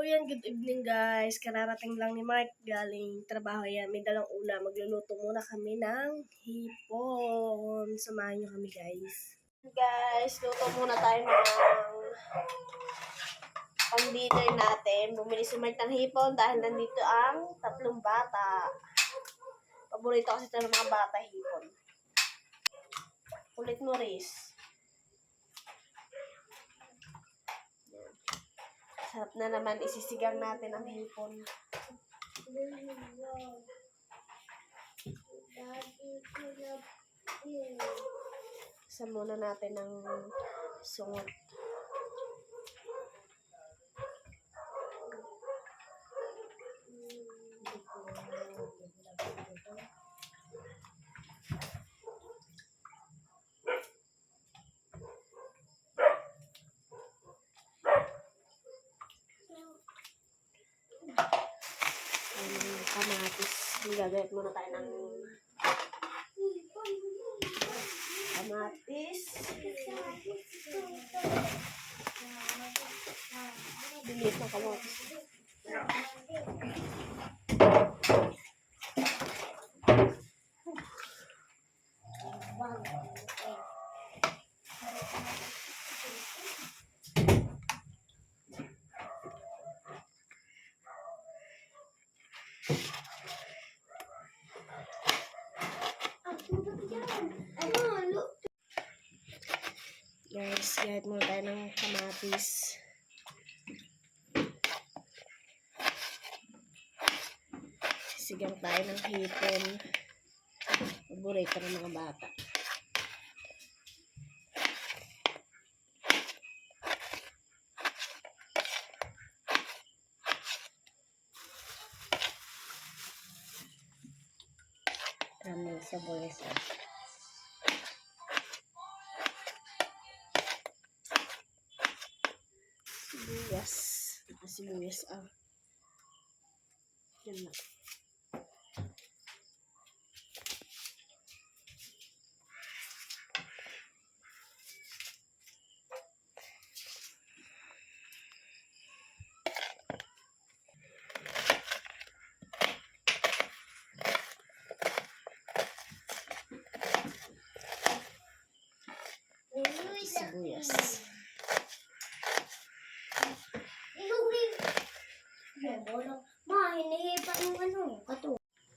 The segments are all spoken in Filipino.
yan, good evening guys. Kararating lang ni Mark galing trabaho yan. May dalang ulam. Magluluto muna kami ng hipon. Samahan nyo kami guys. Guys, luto muna tayo ng pang-dinner natin. Bumili si Mark ng hipon dahil nandito ang 3 bata. Paborito kasi ito ng mga bata, hipon. Ulit mo, Riz. Sarap na naman, isisigang natin ang hipon. Isa muna natin ang sungot. Kamatis. Gagawin muna tayo ng kamatis. Bilis ng kamatis. Guys, gahit muna tayo ng kamatis. Sisigang tayo ng hipon. Paborito ng mga bata. Kami sa boys. Sibuyas. Nakasibuyas ang. Yan na. Sibuyas.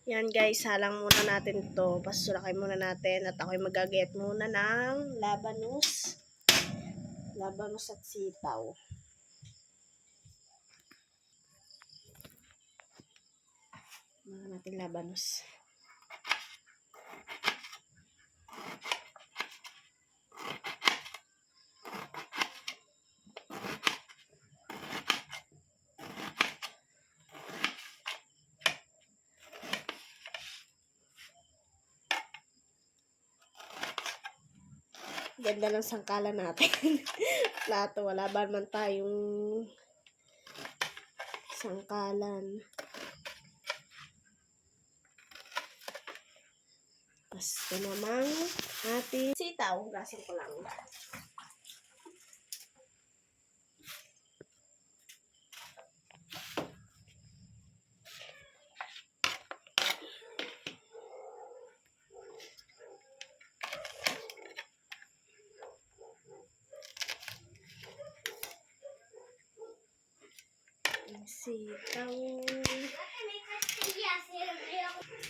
Yan guys, halang muna natin to. Pasulakay muna natin at ako'y magagayat muna ng labanos. Labanos at sitaw. Mga natin labanos. Ganda ng sangkalan natin. Plato, wala ba naman tayong sangkalan. Basta namang ating sitaw. Gasin ko lang. Sitaw.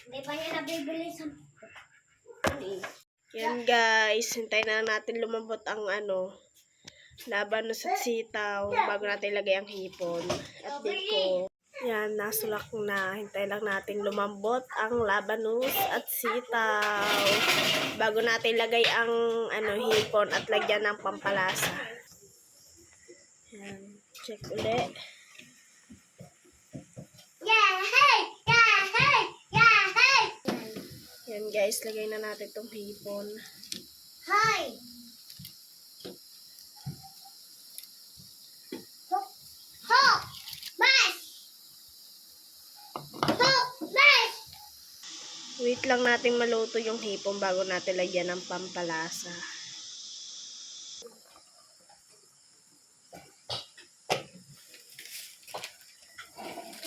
Hindi pa niya nabibili sa... Yan guys, hintayin na natin lumambot ang labanos at sitaw bago natin ilagay ang hipon. At dito, yan, nasulak na. Hintayin lang natin lumambot ang labanos at sitaw bago natin ilagay ang hipon at lagyan ng pampalasa. Yan, check ulit. Yan guys, lagay na natin itong hipon. Hi! Hop! Mash! Hop! Mash! Wait lang natin maluto yung hipon bago natin lagyan ng pampalasa.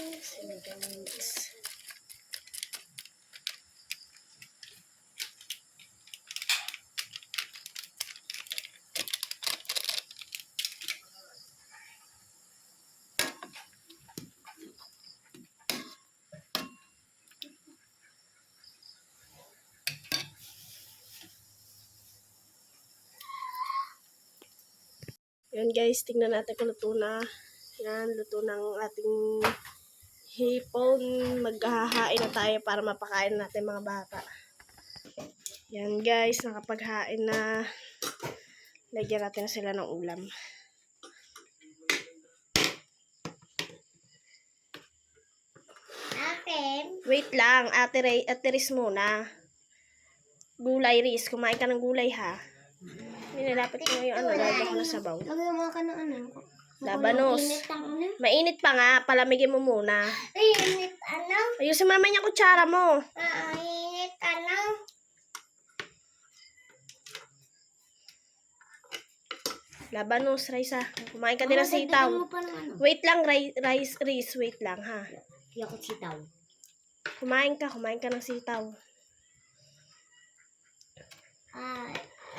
Sinigang mix. Yan guys, tingnan natin kung luto na. Yan, luto ng ating hipon. Maghahain na tayo para mapakain natin mga bata. Yan guys, nakapaghain na. Lagyan natin na sila ng ulam. Akin. Wait lang, Ate Riz muna. Gulay Riz, kumain ka ng gulay ha. Nilapit mo yung ano, lalo ko na sabaw. Lagyan mo ka ng ano. Labanos. Init ang ano. Mainit pa nga, palamigin mo muna. Ay, init ano. Ayusin mo naman yung kutsara mo. Init ano. Labanos, Rice ha. Kumain ka din ng sitaw. Dagdagan mo pa ng ano. Wait lang, Rice, wait lang ha. Hindi ako sitaw. Kumain ka ng sitaw.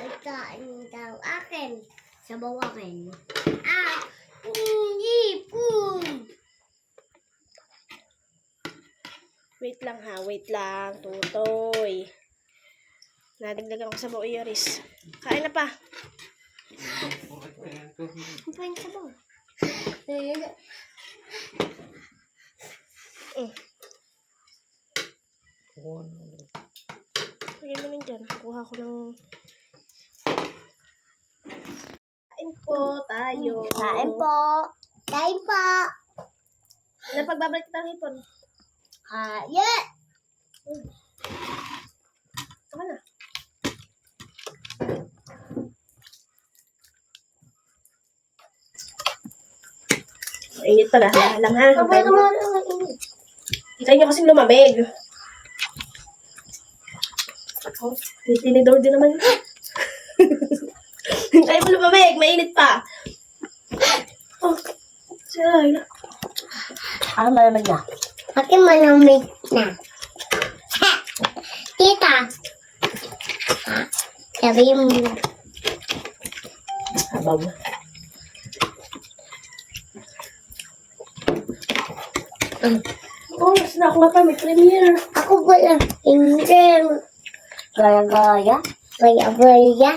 Ikain daw. Akin. Sabaw akin. Hindi po. Wait lang ha, wait lang. Tutoy. Nadagdagan ko sa bao Iris. Kain na pa. Ano pa yung sabaw? Lagyan mo lang dyan. Kuha ko ng... Kain po tayo. Kain po. Kain po. Napagbabalik kita ng hipon. Yeah. Saka na. Init pala. Lang ha. Kapag mo init. Hintay nyo kasing lumamig. Oh, tinidor din naman. Hintay mo lumamig. Mainit pa. Oh, sira na. Malamig na. Akin malamig na. Tita. Sabi mo. Sabaw. Oh, snack nga pa. May premiere. Ako pala. Hindi. Gaya-gaya. Gaya-gaya.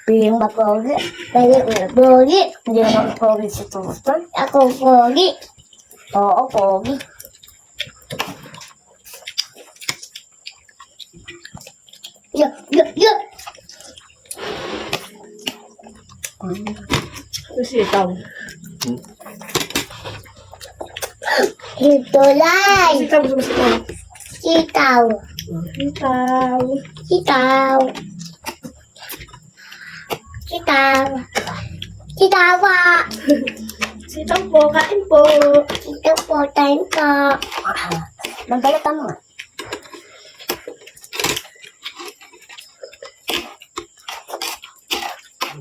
Piling mapogi. Piling mapogi. Hindi naman pogi si Totoy. Ako pogi. Oo, pogi. Yo, yo, yo. Sitaw. Ito lang. Sitaw. Gusto mo sitaw? Sitaw. Sitaw. Sitaw. Sitaw. Sitawa. Sitaw po. Kain po. Ito po, time ko. Magbalatan mo.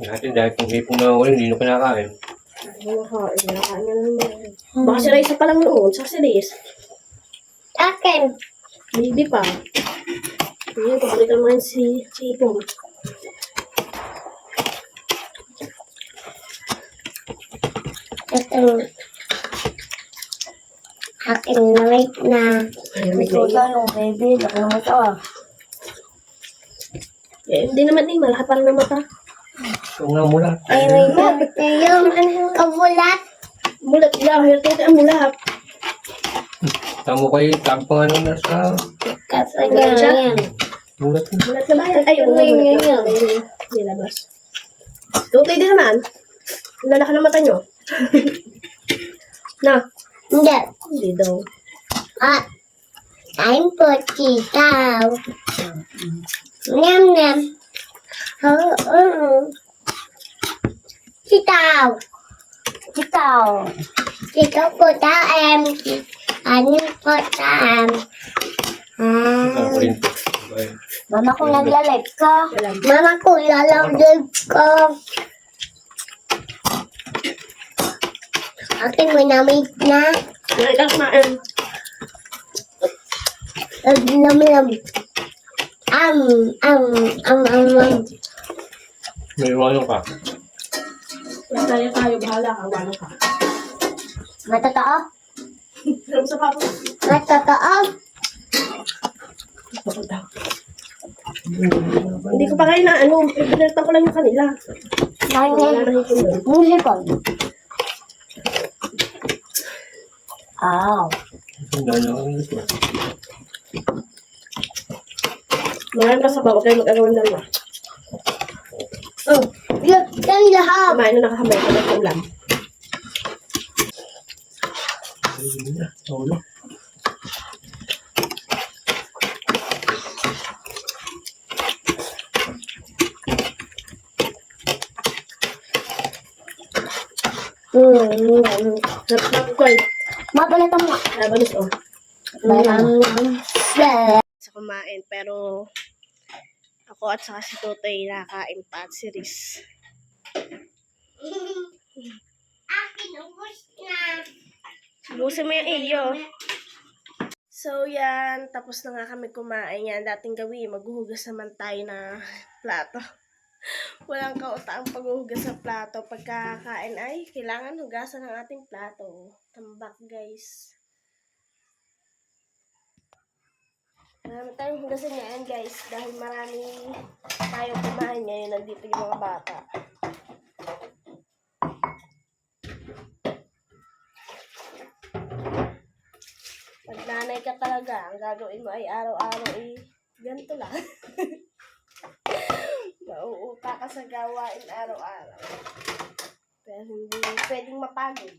Natin dahil kung hipong na ulit, hindi nyo kinakain. Nakain niya naman. Baka si Raisa pa lang noon. Sa si Riz. Akin. Baby pa. Ayan, pabalikan mo yan si Ipong. Ito. Akin na wait na. Ayan, may Ito ganyan. yung baby. Laki mo ito ah. Eh, hindi naman eh. Malapang na mata. Ito nga mula. Ay, wait na. Ito yung kabulat. Mulat lang. Hirtote ang mulap. Tamo kayo, tapang ano na sa Kapanyan. mulat na. Mulat na ba? Ay, oo. Mulat na. Nilabas. Tutoy din naman. Lalaki ng mata nyo. Na. Hindi. Hindi daw. Time po, sitaw. Nyam, nyam. Sitaw. Sitaw. Sitaw po, taem. Ano po, taem. Ako rin. Mama ko nagla-live ko. Wala. Mama ko nagla-live ko. Akin mo namig na. Ngayon ka kumain. Nam. May iwanan ka. Masaya tayo, bahala ka, wala ka. Matotoo? Alam sa papa. Matotoo? Hindi ko pa kayo na, ano, pinalitan ko lang yung kanila. Wala na hipon doon. Nilipon. Oh. Ang dami ako nito. Maraming kasabaw, huwag kayo mag-agawan lang na. Oh. Yan lahat. Kumain na nakakamay ko ng ulam. Ayun na. Ulo. Sarap ko eh. Mapalitan mo. Labanos, oh. Sa kumain, pero ako at saka si Totoy nakain pa at si Riz. Busin mo yung iyo. So yan, tapos na nga kami kumain. Yan, dating gawin, maghuhugas naman tayo na plato. Walang kautaang paghuhugas sa plato. Pagkakain ay kailangan hugasan ng ating plato. Tambak guys. Marami tayong hugasan ngayon guys. Dahil marami tayong kumain ngayon. Nandito yung mga bata. Pag nanay ka talaga, ang gagawin mo ay araw-araw ay ganito lang. Mauuta ka sa gawain araw-araw. Pero hindi pwedeng mapagod.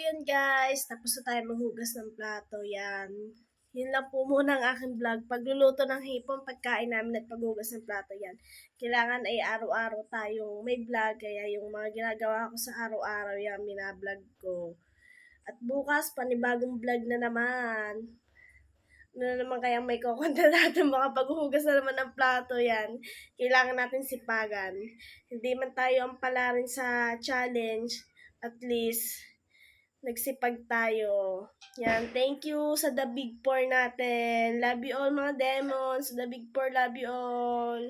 yun guys, tapos na tayo maghugas ng plato. Yan. Yun lang po muna ang aking vlog. Pagluluto ng hipon, pagkain namin at paghugas ng plato. Yan. Kailangan ay araw-araw tayong may vlog. Kaya yung mga ginagawa ko sa araw-araw, yan, minablog ko. At bukas, panibagong vlog na naman. Ano na naman kayang may kukunta natin, baka paghuhugas na naman ng plato yan. Kailangan natin sipagan. Hindi man tayo ang pala rin sa challenge, at least, nagsipag tayo. Yan, thank you sa The Big Four natin. Love you all mga demons. The Big Four, love you all.